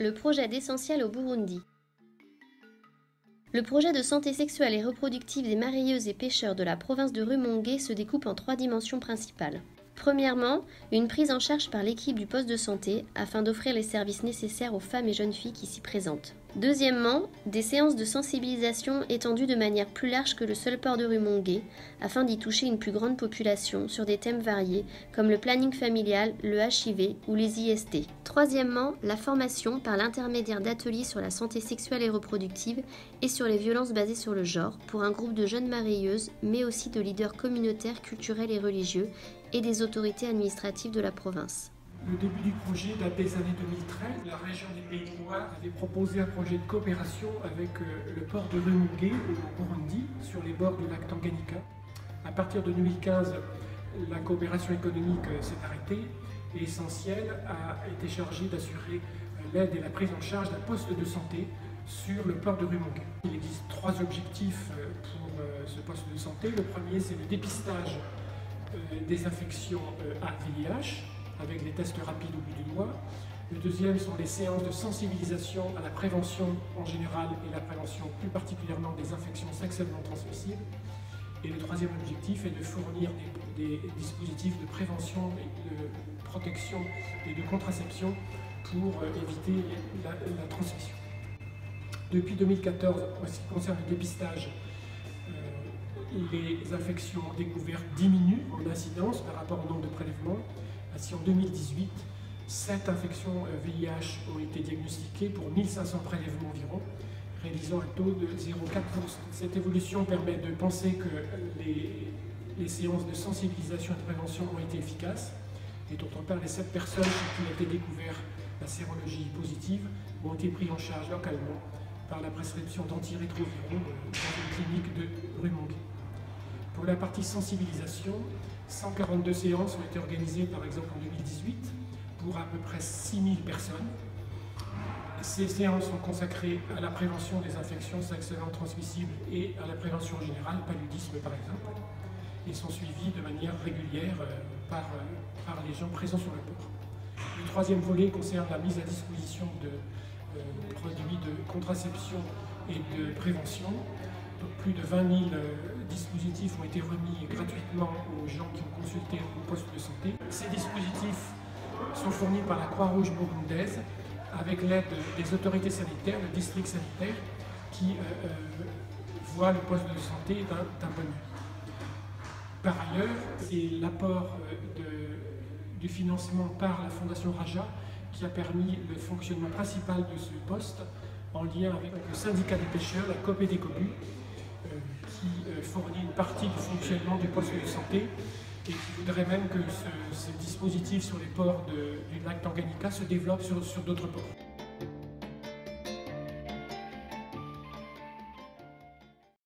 Le projet d'Essentiel au Burundi. Le projet de santé sexuelle et reproductive des mareyeuses et pêcheurs de la province de Rumongue se découpe en 3 dimensions principales. Premièrement, une prise en charge par l'équipe du poste de santé afin d'offrir les services nécessaires aux femmes et jeunes filles qui s'y présentent. Deuxièmement, des séances de sensibilisation étendues de manière plus large que le seul port de Rumongue afin d'y toucher une plus grande population sur des thèmes variés comme le planning familial, le HIV ou les IST. Troisièmement, la formation par l'intermédiaire d'ateliers sur la santé sexuelle et reproductive et sur les violences basées sur le genre pour un groupe de jeunes mareyeuses mais aussi de leaders communautaires, culturels et religieux et des autorités administratives de la province. Le début du projet date des années 2013. La région des Pays Noirs avait proposé un projet de coopération avec le port de Rumongue au Burundi, sur les bords du lac Tanganyika. À partir de 2015, la coopération économique s'est arrêtée et Essentiel a été chargé d'assurer l'aide et la prise en charge d'un poste de santé sur le port de Rumongue. Il existe 3 objectifs pour ce poste de santé. Le premier, c'est le dépistage des infections à VIH, avec les tests rapides au bout du mois. Le deuxième sont les séances de sensibilisation à la prévention en général et la prévention plus particulièrement des infections sexuellement transmissibles. Et le troisième objectif est de fournir des dispositifs de prévention et de protection et de contraception pour éviter la transmission. Depuis 2014, en ce qui concerne le dépistage, les infections découvertes diminuent en incidence par rapport au nombre de prélèvements. Ainsi, en 2018, 7 infections VIH ont été diagnostiquées pour 1500 prélèvements environ, réalisant un taux de 0,4%. Cette évolution permet de penser que les séances de sensibilisation et de prévention ont été efficaces, et d'autre part, les 7 personnes qui ont été découvertes la sérologie positive ont été prises en charge localement par la prescription d'antirétroviraux dans une clinique de Rumongue. Pour la partie sensibilisation, 142 séances ont été organisées par exemple en 2018 pour à peu près 6000 personnes. Ces séances sont consacrées à la prévention des infections sexuellement transmissibles et à la prévention en général, paludisme par exemple, et sont suivies de manière régulière par les gens présents sur le port. Le troisième volet concerne la mise à disposition de produits de contraception et de prévention. Donc, plus de 20 000 dispositifs ont été remis gratuitement aux gens qui ont consulté au poste de santé. Ces dispositifs sont fournis par la Croix-Rouge burundaise avec l'aide des autorités sanitaires, le district sanitaire, qui voit le poste de santé d'un bon œil. Par ailleurs, c'est l'apport du financement par la Fondation Raja qui a permis le fonctionnement principal de ce poste en lien avec le syndicat des pêcheurs, la COP-EDECOBU, qui fournit une partie du fonctionnement du poste de santé et qui voudrait même que ce dispositif sur les ports du lac Tanganyika se développe sur d'autres ports.